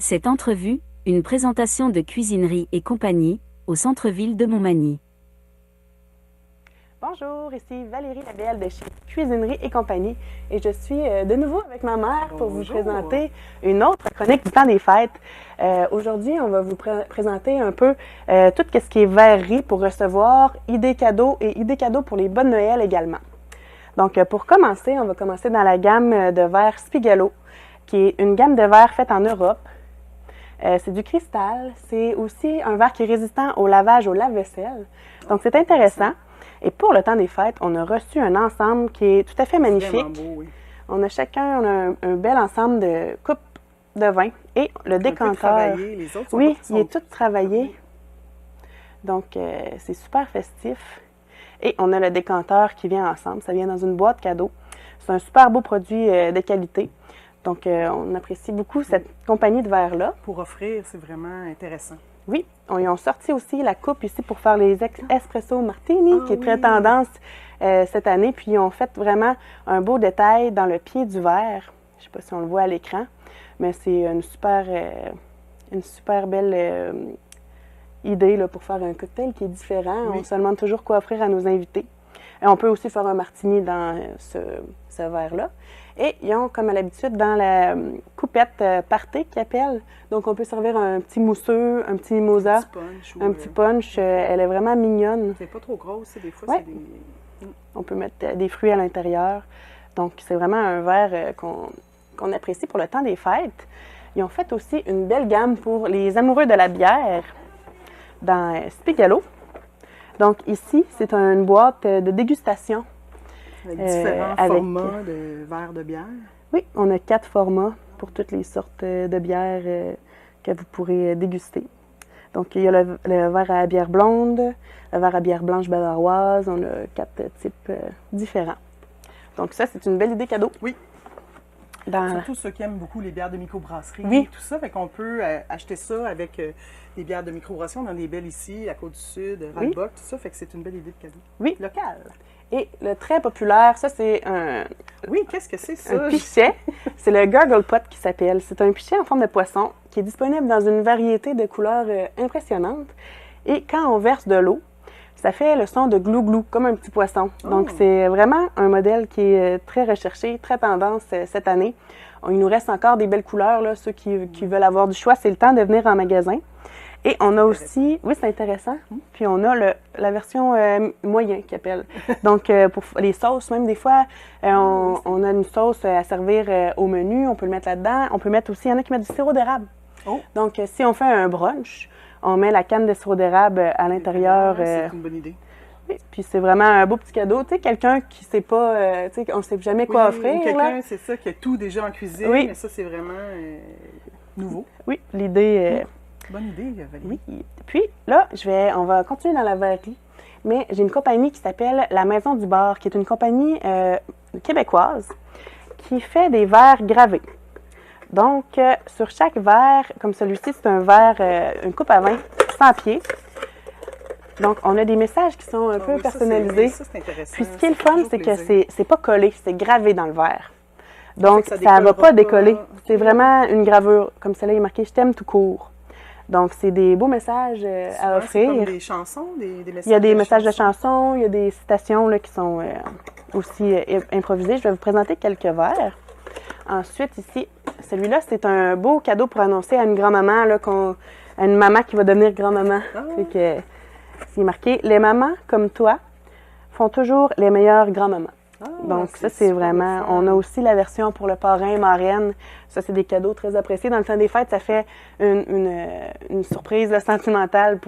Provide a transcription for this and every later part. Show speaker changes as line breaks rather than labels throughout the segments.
Cette entrevue, une présentation de Cuisinerie et compagnie, au centre-ville de Montmagny.
Bonjour, ici Valérie Labelle de chez Cuisinerie et compagnie et je suis de nouveau avec ma mère pour vous présenter une autre chronique du temps des fêtes. Aujourd'hui, on va vous présenter un peu tout ce qui est verrerie pour recevoir, idées cadeaux et idées cadeaux pour les bonnes Noël également. Donc pour commencer, on va commencer dans la gamme de verres Spigalo, qui est une gamme de verres faite en Europe. C'est du cristal, c'est aussi un verre qui est résistant au lavage au lave-vaisselle. Donc c'est intéressant. Et pour le temps des fêtes, on a reçu un ensemble qui est tout à fait magnifique.
Beau, oui.
On a chacun un bel ensemble de coupes de vin et le décanteur.
Les autres sont
Oui,
pas-
il est tout travaillé. Donc c'est super festif. Et on a le décanteur qui vient ensemble. Ça vient dans une boîte cadeau. C'est un super beau produit de qualité. Donc on apprécie beaucoup cette compagnie de verres-là.
Pour offrir, c'est vraiment intéressant.
Oui, ils ont sorti aussi la coupe ici pour faire les espresso martini, qui est très tendance cette année. Puis ils ont fait vraiment un beau détail dans le pied du verre. Je ne sais pas si on le voit à l'écran, mais c'est une super belle idée là, pour faire un cocktail qui est différent.
Oui.
On se demande toujours quoi offrir à nos invités. Et on peut aussi faire un martini dans ce verre-là. Et ils ont, comme à l'habitude, dans la coupette party qu'ils appellent. Donc, on peut servir un petit mousseux, un petit mimosa, un petit punch. Elle est vraiment mignonne.
C'est pas trop grosse, des fois,
Ouais.
c'est des...
On peut mettre des fruits à l'intérieur. Donc, c'est vraiment un verre qu'on apprécie pour le temps des fêtes. Ils ont fait aussi une belle gamme pour les amoureux de la bière dans Spigalo. Donc, ici, c'est une boîte de dégustation.
Avec différents
avec-
formats de verres de bière.
Oui, on a 4 formats pour toutes les sortes de bières que vous pourrez déguster. Donc, il y a le verre à bière blonde, le verre à bière blanche bavaroise. On a 4 types différents. Donc, ça, c'est une belle idée cadeau.
Oui.
Dans...
Surtout ceux qui aiment beaucoup les bières de microbrasserie
Oui.
et tout ça. Fait qu'on peut acheter ça avec des bières de microbrasserie. On en a des belles ici, à Côte-du-Sud, Radbock, tout ça. Fait que c'est une belle idée de cadeau.
Oui.
Local.
Et le très populaire, ça, c'est un
Oui, qu'est-ce que c'est ça?
pichet. C'est le Gargle Pot qui s'appelle. C'est un pichet en forme de poisson qui est disponible dans une variété de couleurs impressionnantes. Et quand on verse de l'eau, ça fait le son de glou-glou, comme un petit poisson. Donc, c'est vraiment un modèle qui est très recherché, très tendance cette année. Il nous reste encore des belles couleurs, là, ceux qui veulent avoir du choix, c'est le temps de venir en magasin. Et on a aussi, oui, c'est intéressant, puis on a la version moyen qui appelle. Donc, pour les sauces, même des fois, on a une sauce à servir au menu, on peut le mettre là-dedans. On peut mettre aussi, il y en a qui mettent du sirop d'érable.
Oh.
Donc, si on fait un brunch, on met la canne de sirop d'érable à l'intérieur.
C'est une bonne idée.
Oui, puis c'est vraiment un beau petit cadeau. Tu sais, quelqu'un qui ne sait pas, tu sais, on ne sait jamais quoi offrir.
Ou
là.
quelqu'un, c'est ça, qui a tout déjà en cuisine.
Oui.
Mais ça, c'est vraiment nouveau.
Oui, l'idée.
Bonne idée, Valérie.
Oui. Puis là, on va continuer dans la verrerie, mais j'ai une compagnie qui s'appelle La Maison du Bar, qui est une compagnie québécoise qui fait des verres gravés. Donc, sur chaque verre, comme celui-ci, c'est un verre, une coupe à vin, 100 pieds. Donc, on a des messages qui sont un peu
Oui, ça,
personnalisés.
ça, c'est intéressant.
Puis, ce qui est le
Ça fait
fun,
toujours
c'est que
plaisir.
c'est pas collé, c'est gravé dans le verre. Donc,
Ça fait que
ça
ça
ne va
décollera
pas décoller.
pas.
C'est vraiment une gravure. Comme celle-là, il est marqué « Je t'aime tout court ». Donc, c'est des beaux messages
Souvent,
à
c'est comme
offrir.
des chansons, des messages.
Il y a des messages de chansons, il y a des citations là, qui sont aussi improvisées. Je vais vous présenter quelques verres. Ensuite, ici, celui-là, c'est un beau cadeau pour annoncer à une grand-maman, là, à une maman qui va devenir grand-maman. Fait que, c'est marqué « Les mamans comme toi font toujours les meilleures grand-mamans ». Donc, ça, c'est vraiment... On a aussi la version pour le parrain, marraine. Ça, c'est des cadeaux très appréciés. Dans le temps des fêtes, ça fait une surprise là, sentimentale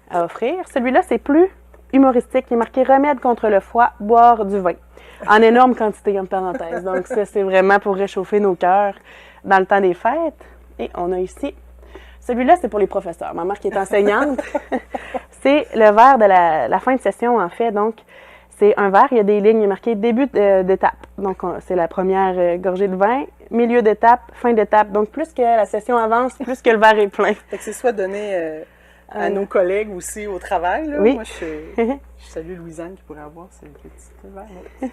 à offrir. Celui-là, c'est plus humoristique. Il est marqué « Remède contre le foie, boire du vin ». En énorme quantité, en parenthèse. Donc, ça, c'est vraiment pour réchauffer nos cœurs dans le temps des fêtes. Et on a ici... Celui-là, c'est pour les professeurs. Ma mère qui est enseignante. C'est le verre de la fin de session, en fait. Donc, c'est un verre, il y a des lignes marquées début d'étape. Donc, c'est la première gorgée de vin, milieu d'étape, fin d'étape. Donc, plus que la session avance, plus que le verre est plein.
Fait que c'est soit donné à nos collègues aussi au travail. Là.
Oui.
Moi, je salue Louisanne qui pourrait avoir ce petit verre.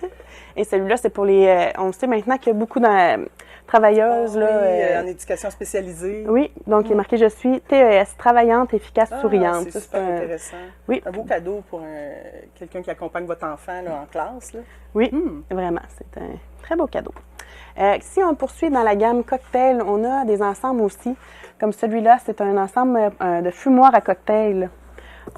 Et celui-là, c'est pour les... on sait maintenant qu'il y a beaucoup de travailleuses. Là,
en éducation spécialisée.
Oui, donc il est marqué « Je suis TES, travaillante, efficace, souriante ».
C'est super intéressant.
Oui.
Un beau cadeau pour quelqu'un qui accompagne votre enfant là, en classe. Là.
Oui, vraiment, c'est un très beau cadeau. Si on poursuit dans la gamme cocktail, on a des ensembles aussi. Comme celui-là, c'est un ensemble de fumoirs à cocktail.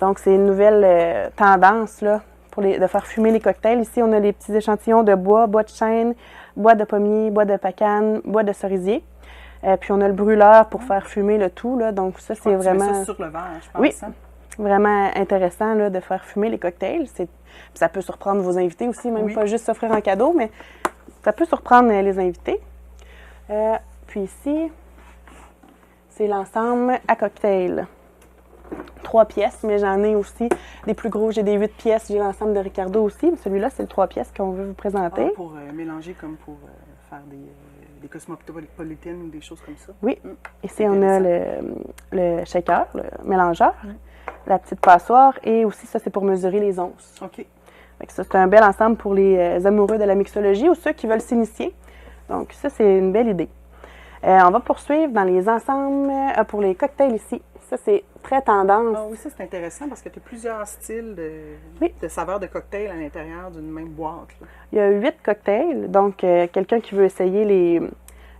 Donc, c'est une nouvelle tendance là, de faire fumer les cocktails. Ici, on a des petits échantillons de bois de chêne, bois de pommier, bois de pacane, bois de cerisier. Puis, on a le brûleur pour faire fumer le tout. Là. Donc, ça, c'est vraiment...
Tu mets ça sur le verre, je pense.
Oui,
hein?
Vraiment intéressant là, de faire fumer les cocktails. Ça peut surprendre vos invités aussi, même pas juste s'offrir un cadeau, mais ça peut surprendre les invités. Puis ici, c'est l'ensemble à cocktail. 3 pièces, mais j'en ai aussi des plus gros. J'ai des 8 pièces. J'ai l'ensemble de Ricardo aussi. Celui-là, c'est le 3 pièces qu'on veut vous présenter.
Pour mélanger comme pour faire des cosmopolitaines ou des choses comme ça.
Oui. Ici, on a le shaker, le mélangeur, la petite passoire et aussi, ça, c'est pour mesurer les onces.
OK.
Ça, c'est un bel ensemble pour les amoureux de la mixologie ou ceux qui veulent s'initier. Donc, ça, c'est une belle idée. On va poursuivre dans les ensembles pour les cocktails ici. Ça, c'est très tendance.
Ah oui, ça, c'est intéressant parce que tu as plusieurs styles de saveurs de cocktails à l'intérieur d'une même boîte. Là.
Il y a 8 cocktails. Donc, quelqu'un qui veut essayer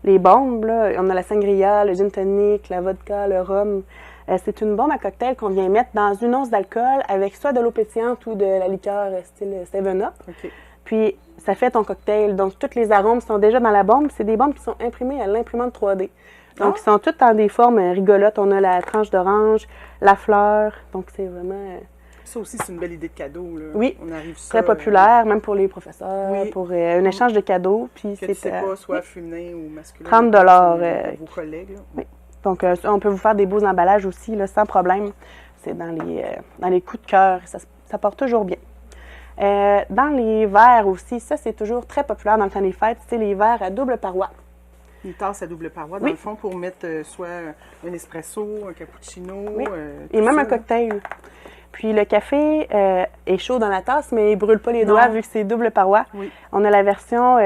les bombes, là, on a la sangria, le gin tonic, la vodka, le rhum. C'est une bombe à cocktail qu'on vient mettre dans une once d'alcool avec soit de l'eau pétillante ou de la liqueur style 7-Up.
OK.
Puis, ça fait ton cocktail. Donc, tous les arômes sont déjà dans la bombe. C'est des bombes qui sont imprimées à l'imprimante 3D. Donc, ils sont toutes dans des formes rigolotes. On a la tranche d'orange, la fleur. Donc, c'est vraiment...
Ça aussi, c'est une belle idée de cadeau. Là.
Oui,
on arrive
très populaire, même pour les professeurs, pour un échange de cadeaux. Puis
que tu sais pas, soit féminin ou masculin.
30
$. Vos collègues. Là.
Oui. Donc, on peut vous faire des beaux emballages aussi, là, sans problème. C'est dans les coups de cœur. Ça porte toujours bien. Dans les verres aussi, ça, c'est toujours très populaire dans le temps des fêtes. C'est les verres à double paroi.
Une tasse à double paroi, dans le fond, pour mettre soit un espresso, un cappuccino.
Et même un cocktail. Puis le café est chaud dans la tasse, mais il ne brûle pas les doigts vu que c'est double paroi.
Oui.
On a la version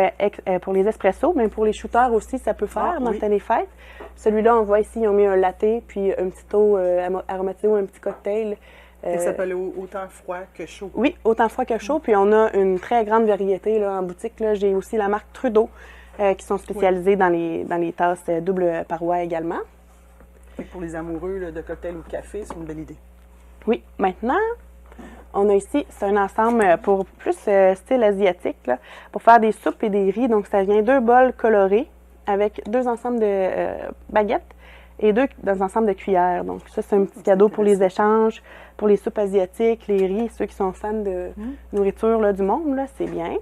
pour les espressos, mais pour les shooters aussi, ça peut faire dans le temps des fêtes. Celui-là, on voit ici, ils ont mis un latte, puis un petit eau aromatisé ou un petit cocktail.
Ça s'appelle autant froid que chaud.
Oui, autant froid que chaud. Puis on a une très grande variété là, en boutique. Là. J'ai aussi la marque Trudeau qui sont spécialisées dans les tasses double paroi également.
Et pour les amoureux là, de cocktail ou de café, c'est une belle idée.
Oui. Maintenant, on a ici, c'est un ensemble pour plus style asiatique, là, pour faire des soupes et des riz. Donc, ça vient 2 bols colorés avec 2 ensembles de baguettes et 2 ensembles de cuillères. Donc, ça, c'est un petit cadeau pour les échanges, pour les soupes asiatiques, les riz, ceux qui sont fans de nourriture là, du monde, là, c'est bien.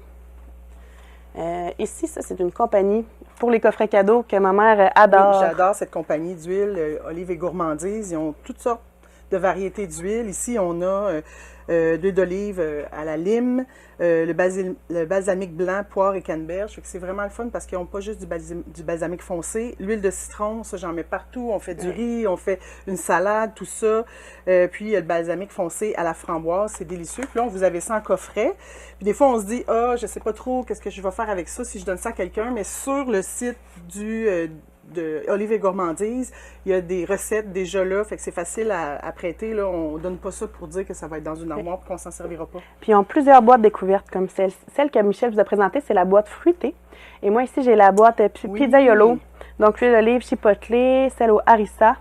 Ici, ça, c'est une compagnie pour les coffrets cadeaux que ma mère adore.
Oui, j'adore cette compagnie d'huile, Olive et Gourmandise. Ils ont toutes sortes de variétés d'huile. Ici, on a d'huile d'olive à la lime, le balsamique blanc, poire et canneberge. C'est vraiment le fun parce qu'ils n'ont pas juste du balsamique foncé. L'huile de citron, ça, j'en mets partout. On fait du riz, on fait une salade, tout ça. Puis, le balsamique foncé à la framboise, c'est délicieux. Puis là, vous avez ça en coffret. Puis des fois, on se dit, je sais pas trop qu'est-ce que je vais faire avec ça si je donne ça à quelqu'un. Mais sur le site de Olive et Gourmandise, il y a des recettes déjà là, fait que c'est facile à prêter. Là. On ne donne pas ça pour dire que ça va être dans une armoire et qu'on ne s'en servira pas.
Puis ils ont plusieurs boîtes découvertes comme celle que Michel vous a présentée, c'est la boîte fruitée. Et moi ici, j'ai la boîte pizzaiolo. Donc l'huile d'olive chipotle, celle au harissa,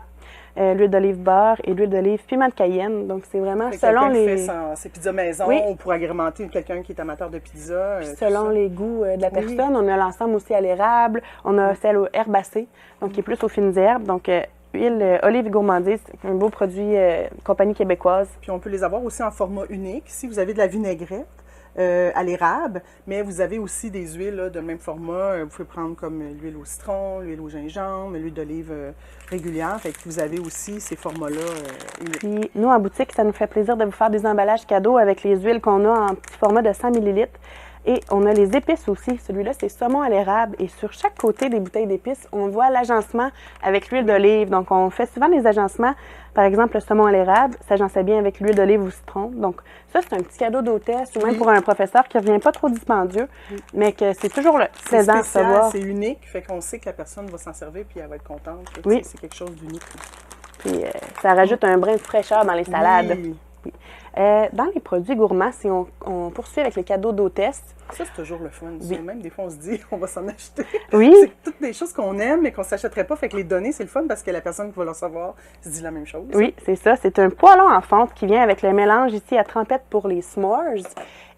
l'huile d'olive beurre et l'huile d'olive piment de Cayenne. Donc c'est vraiment selon les...
Qui fait ses pizzas maison ou pour agrémenter quelqu'un qui est amateur de pizza.
Selon les goûts de la personne. On a l'ensemble aussi à l'érable. On a celle aux herbacées, donc qui est plus aux fines herbes. Donc huile Olive et Gourmandise, c'est un beau produit compagnie québécoise.
Puis on peut les avoir aussi en format unique. Si vous avez de la vinaigrette à l'érable, mais vous avez aussi des huiles là, de même format. Vous pouvez prendre comme l'huile au citron, l'huile au gingembre, l'huile d'olive régulière. Fait que vous avez aussi ces formats-là uniques.
Puis nous, en boutique, ça nous fait plaisir de vous faire des emballages cadeaux avec les huiles qu'on a en petit format de 100 ml. Et on a les épices aussi. Celui-là, c'est saumon à l'érable. Et sur chaque côté des bouteilles d'épices, on voit l'agencement avec l'huile d'olive. Donc, on fait souvent des agencements. Par exemple, le saumon à l'érable s'agençait bien avec l'huile d'olive au citron. Donc, ça, c'est un petit cadeau d'hôtesse ou même pour un professeur qui ne revient pas trop dispendieux, mais que c'est toujours plaisant à recevoir.
C'est unique, fait qu'on sait que la personne va s'en servir puis elle va être contente.
Oui.
C'est quelque chose d'unique.
Puis, ça rajoute un brin de fraîcheur dans les salades.
Oui.
Oui. Dans les produits gourmands, si on poursuit avec les cadeaux d'hôtesse.
Ça, c'est toujours le fun.
Oui.
Même des fois, on se dit, on va s'en acheter.
Oui.
C'est toutes des choses qu'on aime, mais qu'on ne s'achèterait pas. Fait que les donner, c'est le fun parce que la personne qui va le recevoir se dit la même chose.
Oui, c'est ça. C'est un poêlon en fonte qui vient avec le mélange ici à trempette pour les s'mores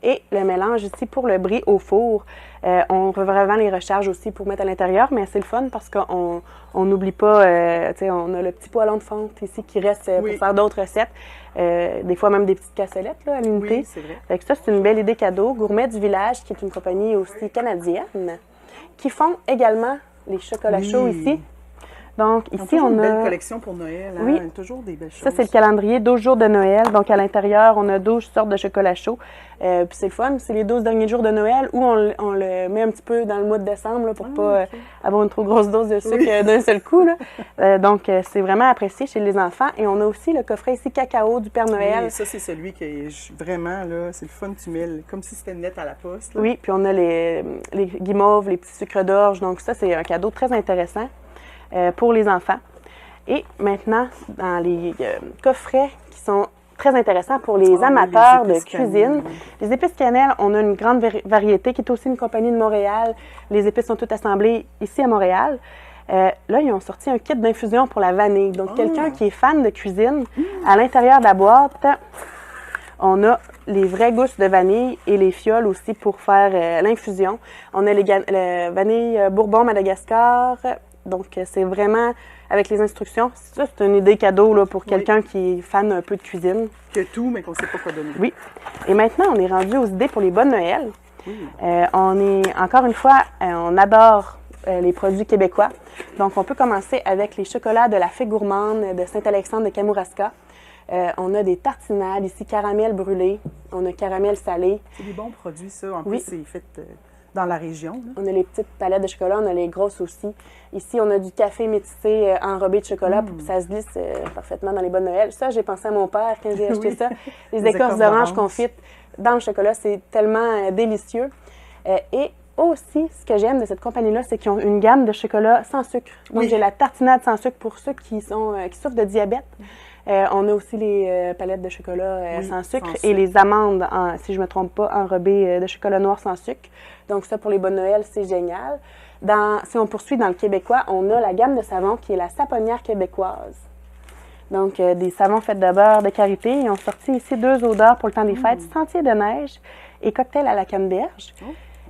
et le mélange ici pour le brie au four. On revend les recharges aussi pour mettre à l'intérieur, mais c'est le fun parce qu'on n'oublie pas, on a le petit poêlon de fonte ici qui reste pour faire d'autres recettes. Des fois même des petites cassolettes là, à l'unité.
Oui, c'est vrai.
Fait que ça, c'est une belle idée cadeau. Gourmet du Village, qui est une compagnie aussi canadienne, qui font également les chocolats chauds ici. Donc, ici, on a...
une belle collection pour Noël. Hein?
Oui.
Toujours des belles choses.
Ça, c'est le calendrier 12 jours de Noël. Donc, à l'intérieur, on a 12 sortes de chocolat chaud. Puis c'est le fun. C'est les 12 derniers jours de Noël où on le met un petit peu dans le mois de décembre là, pour pas avoir une trop grosse dose de sucre d'un seul coup. Là. Donc, c'est vraiment apprécié chez les enfants. Et on a aussi le coffret ici cacao du Père Noël.
Oui, ça, c'est celui qui est vraiment, là, c'est le fun. Tu mets comme si c'était net à la poste. Là.
Oui, puis on a les guimauves, les petits sucres d'orge. Donc, ça, c'est un cadeau très intéressant pour les enfants. Et maintenant, dans les coffrets qui sont très intéressants pour les amateurs de cuisine. Les épices cannelle, on a une grande variété qui est aussi une compagnie de Montréal. Les épices sont toutes assemblées ici à Montréal. Là, ils ont sorti un kit d'infusion pour la vanille. Donc, quelqu'un qui est fan de cuisine, à l'intérieur de la boîte, on a les vraies gousses de vanille et les fioles aussi pour faire l'infusion. On a les vanille Bourbon Madagascar. Donc, c'est vraiment avec les instructions. Ça, c'est une idée cadeau là, pour quelqu'un qui est fan un peu de cuisine.
Qui a tout, mais qu'on ne sait pas quoi donner.
Oui. Et maintenant, on est rendu aux idées pour les bonnes Noël. On est, encore une fois, on adore les produits québécois. Donc, on peut commencer avec les chocolats de la Fée Gourmande de Saint-Alexandre de Kamouraska. On a des tartinades ici, caramel brûlé. On a caramel salé.
C'est des bons produits, ça. En plus, c'est fait dans la région. Là.
On a les petites palettes de chocolat, on a les grosses aussi. Ici, on a du café métissé enrobé de chocolat pour que ça se glisse parfaitement dans les bonnes Noël. Ça, j'ai pensé à mon père quand j'ai acheté ça. Les écorces d'orange confites dans le chocolat, c'est tellement délicieux. Et aussi, ce que j'aime de cette compagnie-là, c'est qu'ils ont une gamme de chocolat sans sucre. Donc, j'ai la tartinade sans sucre pour ceux qui souffrent de diabète. On a aussi les palettes de chocolat sans sucre et les amandes, si je ne me trompe pas, enrobées de chocolat noir sans sucre. Donc ça, pour les bonnes Noël, c'est génial. Si on poursuit dans le québécois, on a la gamme de savons qui est la Saponnière québécoise. Donc, des savons faits de beurre de karité. Ils ont sorti ici 2 odeurs pour le temps des fêtes, Sentier de neige et cocktail à la canneberge.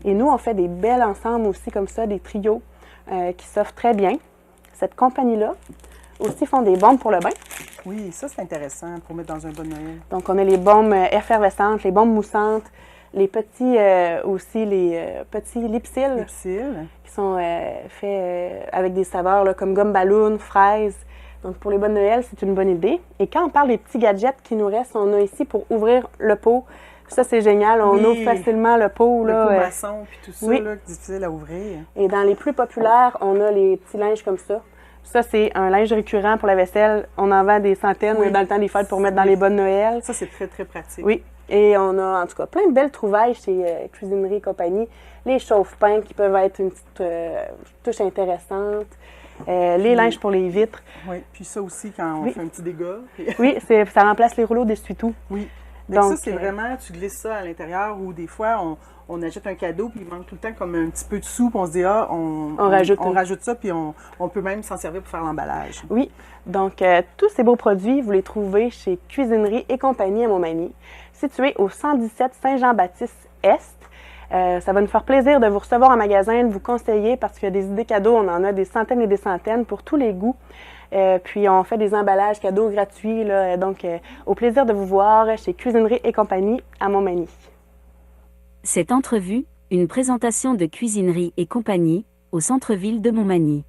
Et nous, on fait des belles ensembles aussi comme ça, des trios qui s'offrent très bien. Cette compagnie-là aussi font des bombes pour le bain.
Oui, ça, c'est intéressant pour mettre dans un bon Noël.
Donc, on a les bombes effervescentes, les bombes moussantes, les petits aussi, les petits lipsils qui sont faits avec des saveurs là, comme gomme ballon, fraises. Donc, pour les bonnes Noël, c'est une bonne idée. Et quand on parle des petits gadgets qui nous restent, on a ici pour ouvrir le pot. Ça, c'est génial. On ouvre facilement le pot.
Le
là,
pot maçon, puis tout ça, là, difficile à ouvrir.
Et dans les plus populaires, on a les petits linges comme ça. Ça, c'est un linge récurrent pour la vaisselle. On en vend des centaines dans le temps des fêtes pour mettre dans les bonnes Noël.
Ça, c'est très, très pratique.
Oui. Et on a, en tout cas, plein de belles trouvailles chez Cuisinerie et compagnie. Les chauffe-pains qui peuvent être une petite touche intéressante. Les linges pour les vitres.
Oui, puis ça aussi, quand on fait un petit dégât.
Oui, ça remplace les rouleaux d'essuie-tout.
Oui.
Donc,
ça, c'est vraiment, tu glisses ça à l'intérieur ou des fois, on achète un cadeau puis il manque tout le temps comme un petit peu de sous puis on se dit, on rajoute ça puis on peut même s'en servir pour faire l'emballage.
Oui. Donc, tous ces beaux produits, vous les trouvez chez Cuisinerie et compagnie à Montmagny, situé au 117 Saint-Jean-Baptiste-Est. Ça va nous faire plaisir de vous recevoir en magasin, de vous conseiller parce qu'il y a des idées cadeaux, on en a des centaines et des centaines pour tous les goûts. Puis on fait des emballages cadeaux gratuits, là, donc au plaisir de vous voir chez Cuisinerie et compagnie à Montmagny.
Cette entrevue, une présentation de Cuisinerie et compagnie, au centre-ville de Montmagny.